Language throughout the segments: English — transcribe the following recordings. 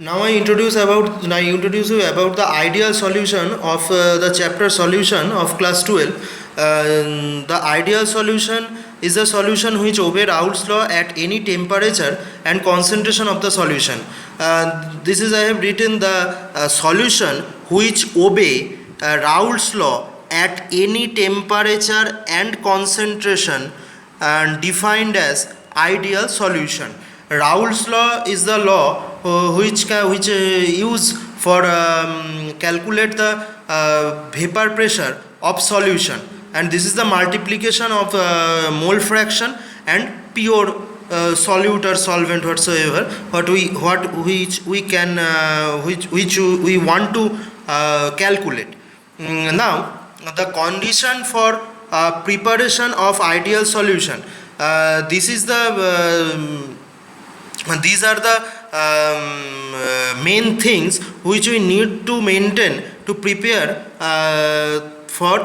Now I introduce you about the ideal solution of the chapter solution of class 12. The ideal solution is a solution which obey Raoult's law at any temperature and concentration of the solution. This is I have written the solution which obey Raoult's law at any temperature and concentration and defined as ideal solution. Raoult's law is the law which use for calculate the vapor pressure of solution, and this is the multiplication of mole fraction and pure solute or solvent whatsoever which we can which we want to calculate. Now the condition for preparation of ideal solution. This is the these are the main things which we need to maintain to prepare for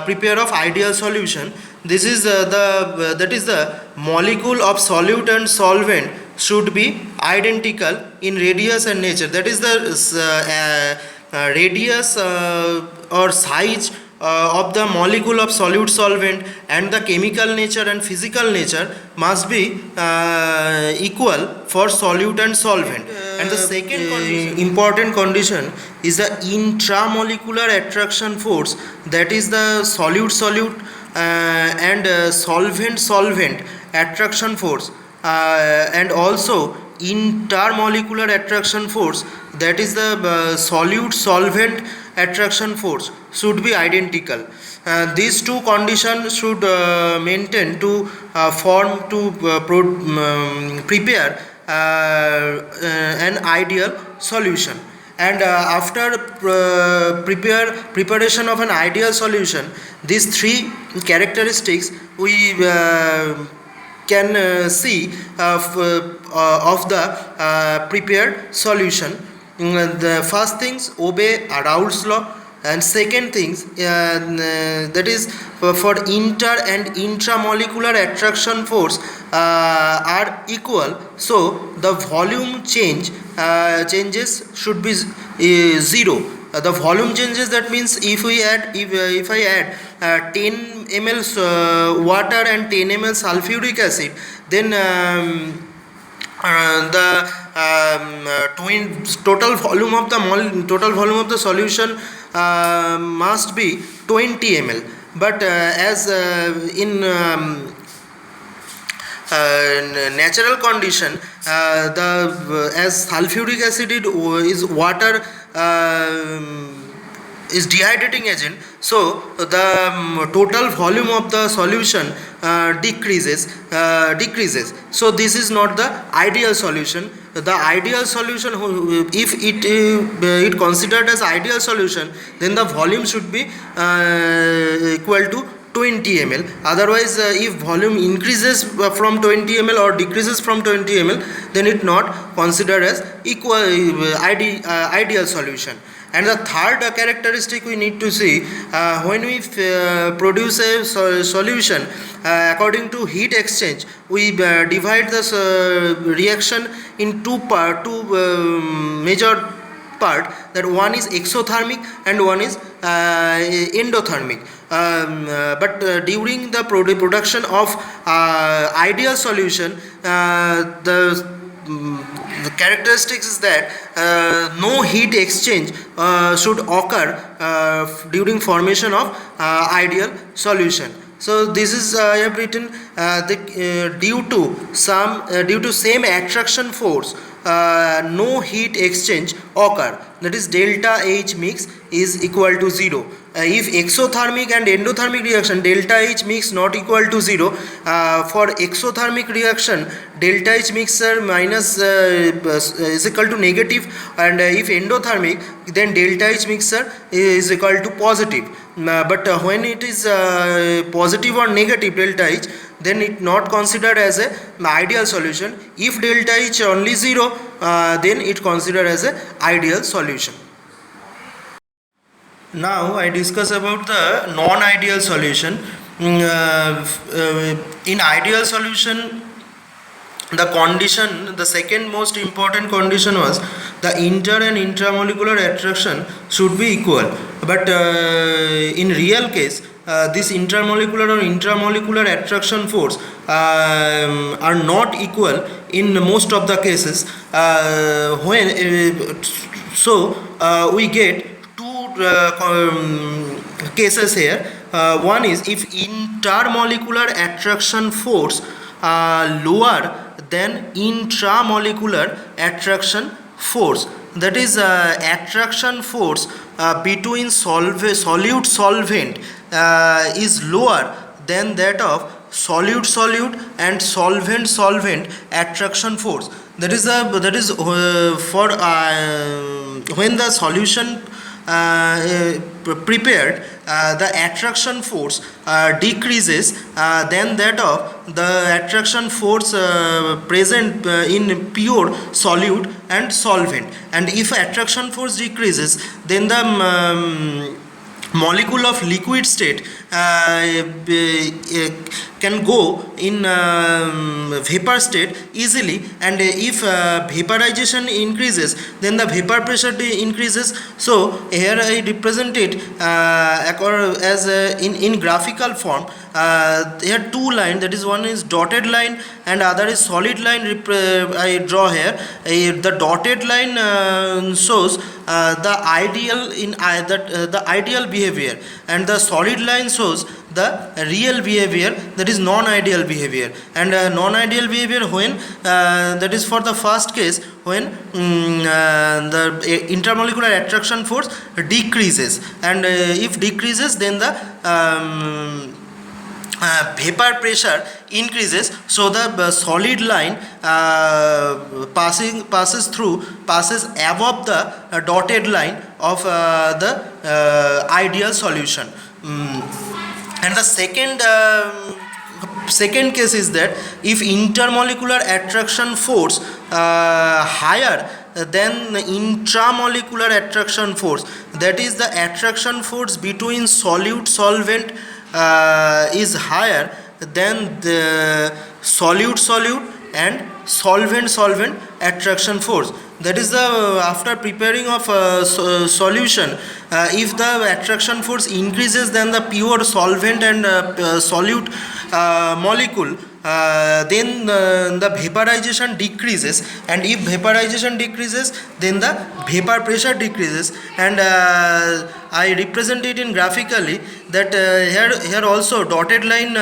prepare of ideal solution. This is that is the molecule of solute and solvent should be identical in radius and nature. That is the radius or size of the molecule of solute solvent and the chemical nature and physical nature must be equal for solute and solvent. And the second important condition is the intramolecular attraction force, that is the solute and solvent attraction force, and also intermolecular attraction force, that is the solute solvent attraction force should be identical. These two conditions should maintain to prepare an ideal solution. And after preparation of an ideal solution, these three characteristics we can see of the prepared solution. The first things obey Raoult's law, and second things that is for inter and intramolecular attraction force are equal, so the volume changes should be zero. The volume changes, that means if I add 10 ml water and 10 ml sulfuric acid, then the total volume of the solution must be 20 ml. But as in natural condition, as sulfuric acid is water is dehydrating agent, so the total volume of the solution decreases. So this is not the ideal solution. The ideal solution, if it considered as ideal solution, then the volume should be equal to 20 ml. Otherwise if volume increases from 20 ml or decreases from 20 ml, then it not considered as ideal solution. And the third characteristic we need to see, when we produce a solution according to heat exchange, we divide the reaction in two major part, that one is exothermic and one is endothermic. But during the production of ideal solution, the characteristics is that no heat exchange should occur during formation of ideal solution. So this is I have written due to same attraction force, no heat exchange occur, that is delta H mix is equal to 0. If exothermic and endothermic reaction, delta H mix not equal to 0, for exothermic reaction delta H mixture minus is equal to negative, and if endothermic, then delta H mixture is equal to positive. But when it is positive or negative delta H, then it not considered as a ideal solution. If delta H only 0, then it considered as a ideal solution. Now I discuss about the non-ideal solution. In ideal solution, the condition, the second most important condition was the inter and intramolecular attraction should be equal. But in real case, this intermolecular or intramolecular attraction force are not equal in most of the cases. We get two cases here. One is if intermolecular attraction force lower than intramolecular attraction force, that is attraction force between solute solvent is lower than that of solute solute and solvent solvent attraction force. That is for when the solution prepared, the attraction force decreases than that of the attraction force present in pure solute and solvent. And if attraction force decreases, then the molecule of liquid state can go in vapor state easily, and if vaporization increases, then the vapor pressure increases. So here I represent it as in graphical form. Here two lines, that is one is dotted line and other is solid line. I draw here. The dotted line shows the ideal in the ideal behavior, and the solid line shows the real behavior, that is non-ideal behavior. And non-ideal behavior when that is for the first case, when the intermolecular attraction force decreases, and if decreases, then the vapor pressure increases. So the solid line passes above the dotted line of the ideal solution. And the second case is that if intermolecular attraction force higher than the intramolecular attraction force, that is the attraction force between solute solvent is higher than the solute solute and solvent solvent attraction force. That is the after preparing of solution, if the attraction force increases than the pure solvent and solute molecule, then the vaporization decreases, and if vaporization decreases, then the vapor pressure decreases. And I represent it in graphically, that here also dotted line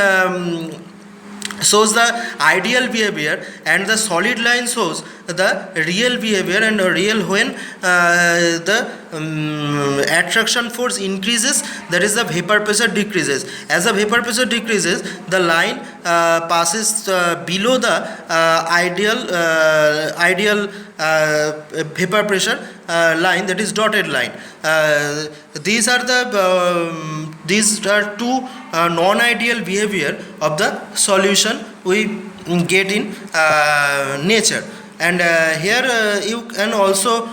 shows the ideal behavior, and the solid line shows the real behavior. And real when the attraction force increases, that is the vapor pressure decreases. As the vapor pressure decreases, the line passes below the ideal vapor pressure line, that is dotted line. These are two non-ideal behavior of the solution we get in nature. And here you can also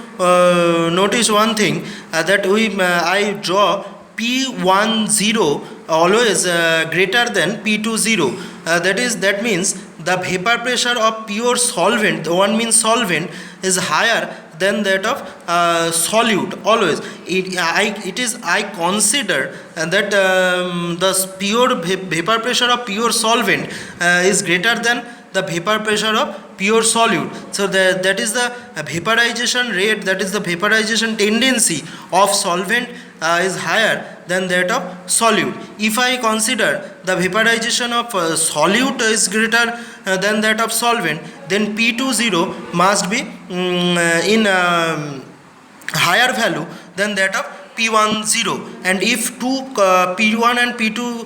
notice one thing, that I draw P10 always greater than P20. That means the vapor pressure of pure solvent, the one means solvent, is higher than that of solute always. I consider that the pure vapor pressure of pure solvent is greater than the vapor pressure of pure solute. So that is the vaporization rate, that is the vaporization tendency of solvent is higher than that of solute. If I consider the vaporization of solute is greater than that of solvent, then P20 must be in higher value than that of P10. And if P1 and P2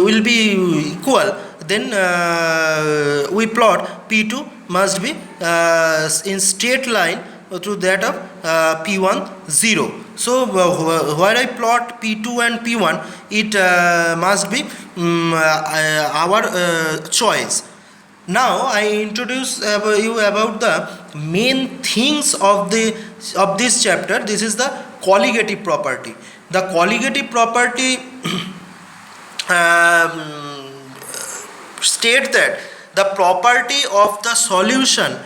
will be equal, then we plot P2 must be in straight line to that of P10. So where I plot P2 and P1, it must be our choice. Now I introduce you about the main things of this chapter. This is the colligative property. The colligative property state that the property of the solution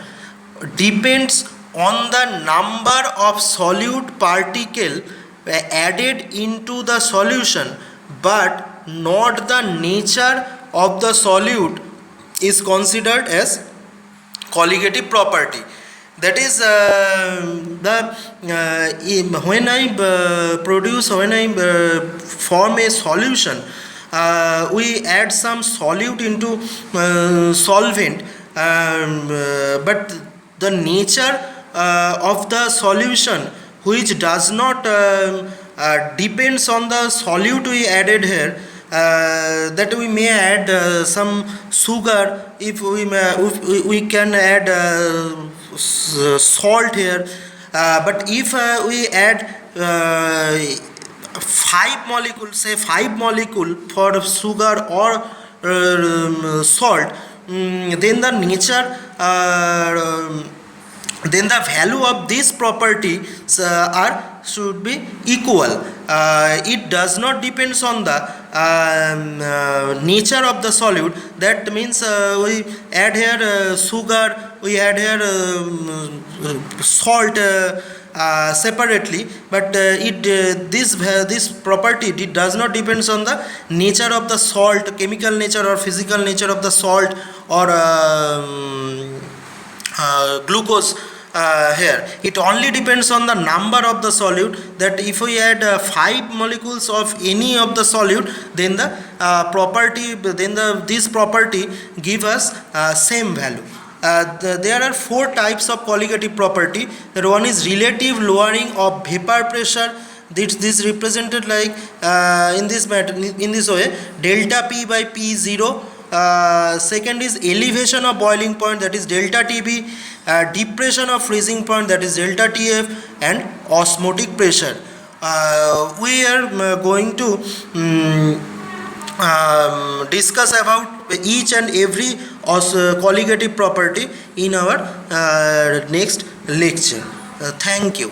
depends on the number of solute particle added into the solution, but not the nature of the solute is considered as colligative property. That is when I form a solution, we add some solute into solvent, but the nature of the solution which does not depends on the solute we added here, that we may add some sugar, if we can add salt here, but if we add 5 molecule for sugar or salt, then the nature then the value of this property should be equal. It does not depends on the nature of the solute. That means we add here sugar, we add here salt separately, but this property does not depends on the nature of the salt, chemical nature or physical nature of the salt or glucose. Here it only depends on the number of the solute, that if we add 5 molecules of any of the solute, then the this property give us same value. There are 4 types of colligative property. That one is relative lowering of vapor pressure. This represented like in this way, delta P by P0. Second is elevation of boiling point, that is delta TB. Depression of freezing point, that is delta TF, and osmotic pressure. We are going to discuss about each and every colligative property in our next lecture. Thank you.